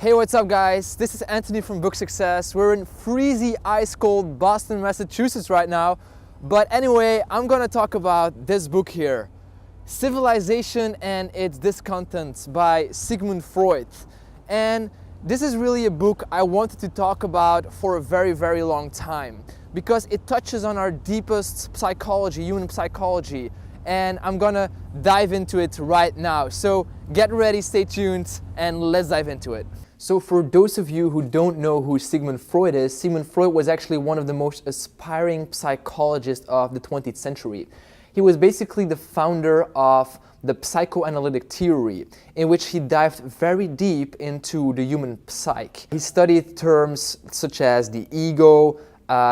Hey, what's up guys? This is Anthony from Book Success. We're in freezy, ice-cold Boston, Massachusetts right now. But anyway, I'm gonna talk about this book here, Civilization and Its Discontents by Sigmund Freud. And this is really a book I wanted to talk about for a very, very long time because it touches on our deepest psychology, human psychology. And I'm gonna dive into it right now. So get ready, stay tuned, and let's dive into it. So for those of you who don't know who Sigmund Freud is, Sigmund Freud was actually one of the most aspiring psychologists of the 20th century. He was basically the founder of the psychoanalytic theory, in which he dived very deep into the human psyche. He studied terms such as the ego,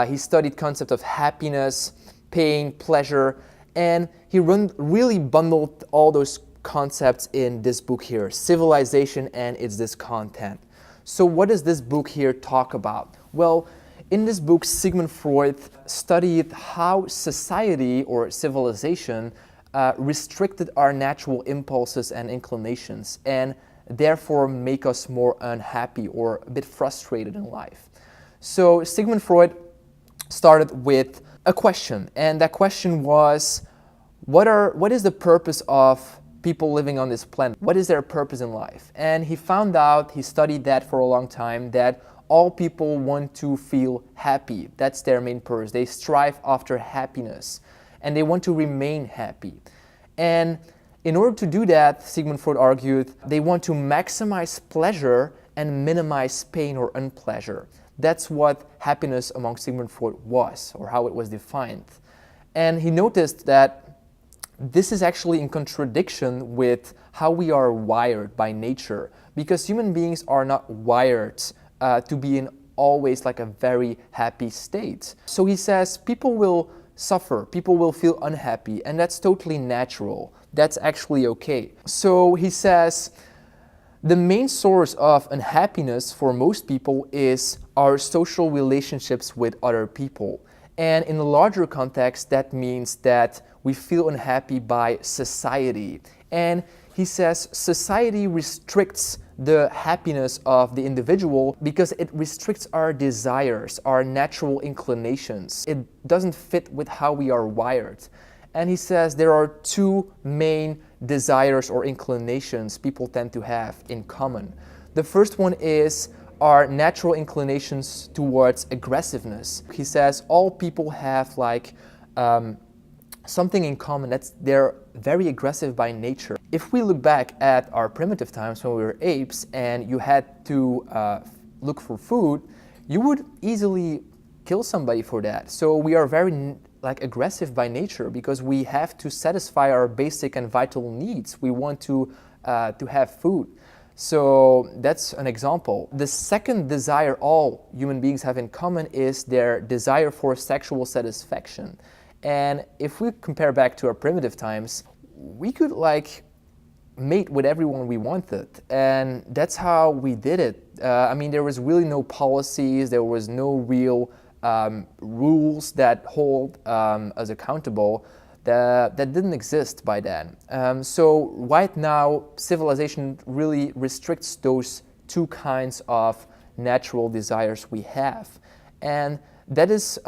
he studied concepts of happiness, pain, pleasure, and he really bundled all those concepts in this book here, Civilization and Its Discontent. So what does this book here talk about? Well, in this book, Sigmund Freud studied how society or civilization restricted our natural impulses and inclinations and therefore make us more unhappy or a bit frustrated in life. So Sigmund Freud started with a question, and that question was, what is the purpose of people living on this planet? What is their purpose in life? And he found out, he studied that for a long time, that all people want to feel happy. That's their main purpose. They strive after happiness and they want to remain happy. And in order to do that, Sigmund Freud argued, they want to maximize pleasure and minimize pain or unpleasure. That's what happiness among Sigmund Freud was, or how it was defined. And he noticed that this is actually in contradiction with how we are wired by nature, because human beings are not wired to be in always like a very happy state. So he says people will suffer, people will feel unhappy, and that's totally natural. That's actually okay. So he says the main source of unhappiness for most people is our social relationships with other people. And in the larger context, that means that we feel unhappy by society. And he says society restricts the happiness of the individual because it restricts our desires, our natural inclinations. It doesn't fit with how we are wired. And he says there are two main desires or inclinations people tend to have in common. The first one is our natural inclinations towards aggressiveness. He says all people have like something in common, that's they're very aggressive by nature. If we look back at our primitive times when we were apes and you had to look for food, you would easily kill somebody for that. So we are very aggressive by nature because we have to satisfy our basic and vital needs. We want to have food. So that's an example. The second desire all human beings have in common is their desire for sexual satisfaction. And if we compare back to our primitive times, we could mate with everyone we wanted. And that's how we did it. I mean, there was really no policies, there was no real rules that hold us accountable. That didn't exist by then. So right now, civilization really restricts those two kinds of natural desires we have. And that is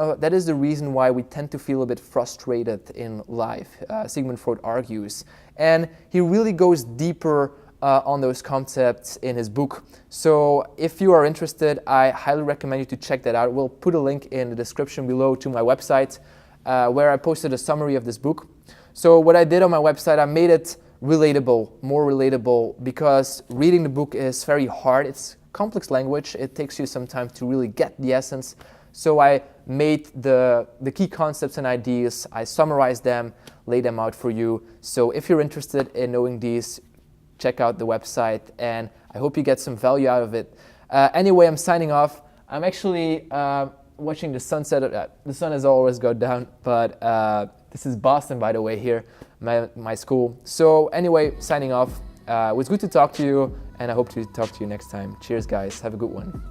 the reason why we tend to feel a bit frustrated in life, Sigmund Freud argues. And he really goes deeper on those concepts in his book. So if you are interested, I highly recommend you to check that out. We'll put a link in the description below to my website, where I posted a summary of this book. So what I did on my website, I made it relatable, more relatable, because reading the book is very hard. It's complex language. It takes you some time to really get the essence. So I made the key concepts and ideas, I summarized them, laid them out for you. So if you're interested in knowing these, check out the website, and I hope you get some value out of it. Anyway, I'm signing off. I'm actually watching the sunset. The sun has always gone down, but this is Boston, by the way, here, my school. So anyway, signing off. It was good to talk to you, and I hope to talk to you next time. Cheers, guys. Have a good one.